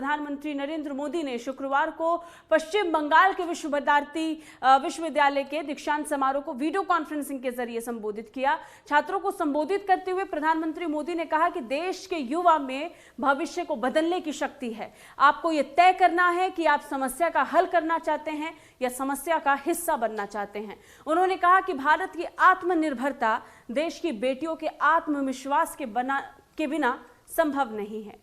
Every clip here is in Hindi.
प्रधानमंत्री नरेंद्र मोदी ने शुक्रवार को पश्चिम बंगाल के विश्वविद्यालय के दीक्षांत समारोह को वीडियो कॉन्फ्रेंसिंग के जरिए संबोधित किया। छात्रों को संबोधित करते हुए प्रधानमंत्री मोदी ने कहा कि देश के युवा में भविष्य को बदलने की शक्ति है। आपको यह तय करना है कि आप समस्या का हल करना चाहते हैं या समस्या का हिस्सा बनना चाहते हैं। उन्होंने कहा कि भारत की आत्मनिर्भरता देश की बेटियों के आत्मविश्वास के बिना संभव नहीं है।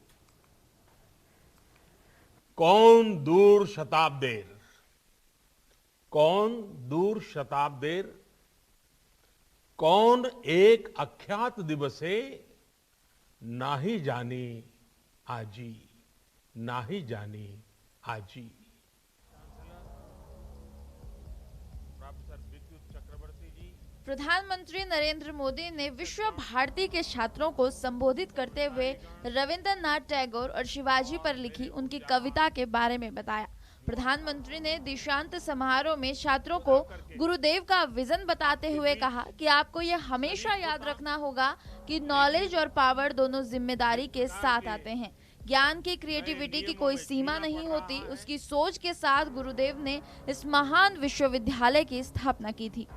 कौन दूर शताब्देर, कौन दूर शताब्देर, कौन एक अख्यात दिवसे, नाही जानी आजी, नाही जानी आजी। प्रधानमंत्री नरेंद्र मोदी ने विश्व भारती के छात्रों को संबोधित करते हुए रविंद्रनाथ टैगोर और शिवाजी पर लिखी उनकी कविता के बारे में बताया। प्रधानमंत्री ने दीक्षांत समारोह में छात्रों को गुरुदेव का विजन बताते हुए कहा कि आपको यह हमेशा याद रखना होगा कि नॉलेज और पावर दोनों जिम्मेदारी के साथ आते हैं। ज्ञान की क्रिएटिविटी की कोई सीमा नहीं होती। उसकी सोच के साथ गुरुदेव ने इस महान विश्वविद्यालय की स्थापना की थी।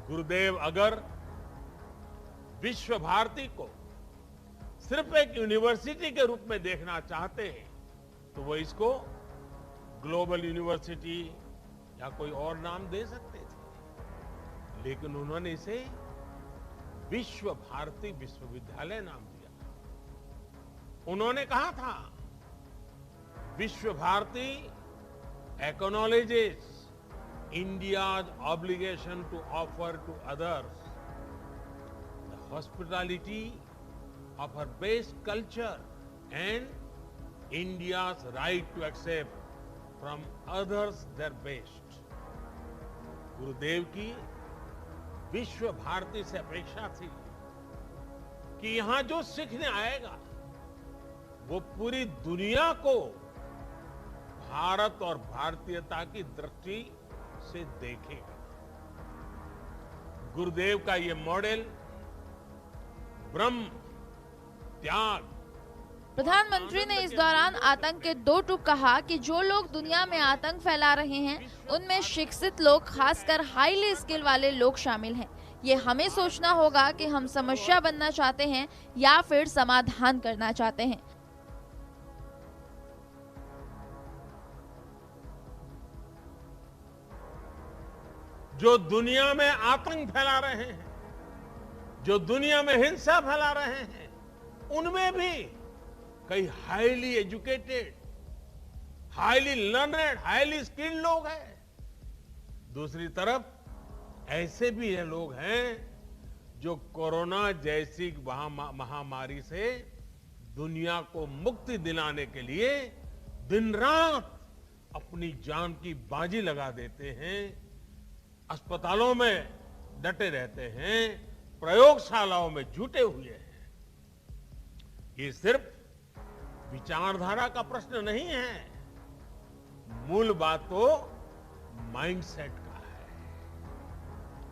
गुरुदेव अगर विश्व भारती को सिर्फ एक यूनिवर्सिटी के रूप में देखना चाहते हैं तो वो इसको ग्लोबल यूनिवर्सिटी या कोई और नाम दे सकते थे, लेकिन उन्होंने इसे विश्व भारती विश्वविद्यालय नाम दिया। उन्होंने कहा था Vishwa Bharati acknowledges India's obligation to offer to others the hospitality of her best culture and India's right to accept from others their best. गुरुदेव की विश्व भारती से अपेक्षा थी कि यहां जो सीखने आएगा वो पूरी दुनिया को भारत और भारतीयता की दृष्टि से देखेगा। गुरुदेव का ये मॉडल ब्रह्म त्याग। प्रधानमंत्री ने इस दौरान आतंक के दो टूक कहा कि जो लोग दुनिया में आतंक फैला रहे हैं उनमें शिक्षित लोग, खासकर हाईली स्किल वाले लोग शामिल हैं। ये हमें सोचना होगा कि हम समस्या बनना चाहते हैं या फिर समाधान करना चाहते हैं। जो दुनिया में आतंक फैला रहे हैं, जो दुनिया में हिंसा फैला रहे हैं, उनमें भी कई highly educated, highly learned, highly skilled लोग हैं। दूसरी तरफ ऐसे भी ये लोग हैं जो कोरोना जैसी महामारी से दुनिया को मुक्ति दिलाने के लिए दिन रात अपनी जान की बाजी लगा देते हैं, अस्पतालों में डटे रहते हैं, प्रयोगशालाओं में जुटे हुए हैं। ये सिर्फ विचारधारा का प्रश्न नहीं है, मूल बात तो माइंडसेट का है।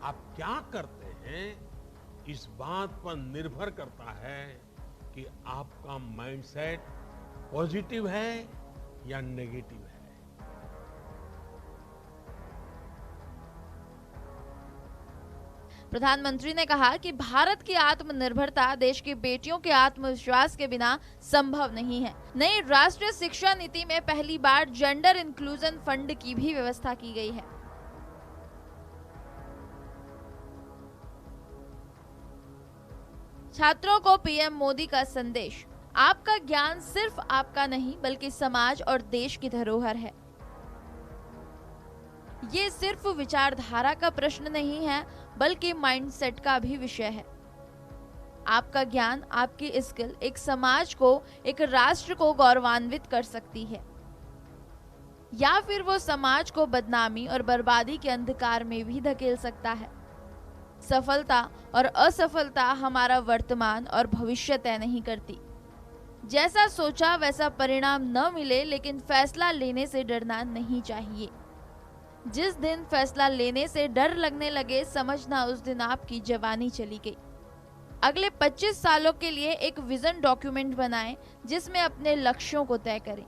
आप क्या करते हैं इस बात पर निर्भर करता है कि आपका माइंडसेट पॉजिटिव है या नेगेटिव है। प्रधानमंत्री ने कहा कि भारत की आत्मनिर्भरता देश की बेटियों के आत्मविश्वास के बिना संभव नहीं है। नई राष्ट्रीय शिक्षा नीति में पहली बार जेंडर इंक्लूजन फंड की भी व्यवस्था की गई है। छात्रों को पीएम मोदी का संदेश, आपका ज्ञान सिर्फ आपका नहीं बल्कि समाज और देश की धरोहर है। ये सिर्फ विचारधारा का प्रश्न नहीं है बल्कि माइंडसेट का भी विषय है। आपका ज्ञान, आपकी स्किल एक समाज को, एक राष्ट्र को गौरवान्वित कर सकती है या फिर वो समाज को बदनामी और बर्बादी के अंधकार में भी धकेल सकता है। सफलता और असफलता हमारा वर्तमान और भविष्य तय नहीं करती। जैसा सोचा वैसा परिणाम न मिले, लेकिन फैसला लेने से डरना नहीं चाहिए। जिस दिन फैसला लेने से डर लगने लगे, समझना उस दिन आपकी जवानी चली गई। अगले 25 सालों के लिए एक विजन डॉक्यूमेंट बनाएं जिसमें अपने लक्ष्यों को तय करें।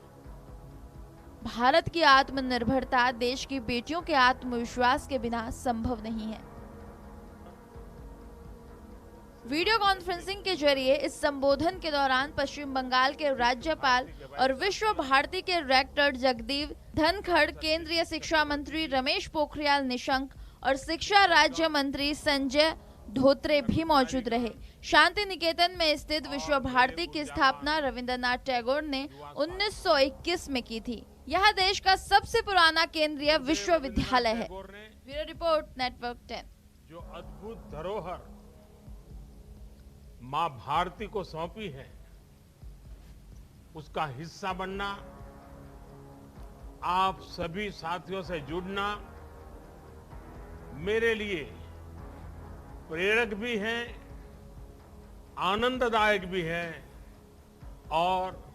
भारत की आत्मनिर्भरता देश की बेटियों के आत्मविश्वास के बिना संभव नहीं है। वीडियो कॉन्फ्रेंसिंग के जरिए इस संबोधन के दौरान पश्चिम बंगाल के राज्यपाल और विश्व भारती के रेक्टर जगदीप धनखड़, केंद्रीय शिक्षा मंत्री रमेश पोखरियाल निशंक और शिक्षा राज्य मंत्री संजय धोत्रे भी मौजूद रहे। शांति निकेतन में स्थित विश्व भारती की स्थापना रविंद्रनाथ टैगोर ने 1921 में की थी। यह देश का सबसे पुराना केंद्रीय विश्वविद्यालय है। Bureau report, network 10। जो अद्भुत धरोहर मां भारती को सौंपी है, उसका हिस्सा बनना, आप सभी साथियों से जुड़ना मेरे लिए प्रेरक भी है, आनंददायक भी है और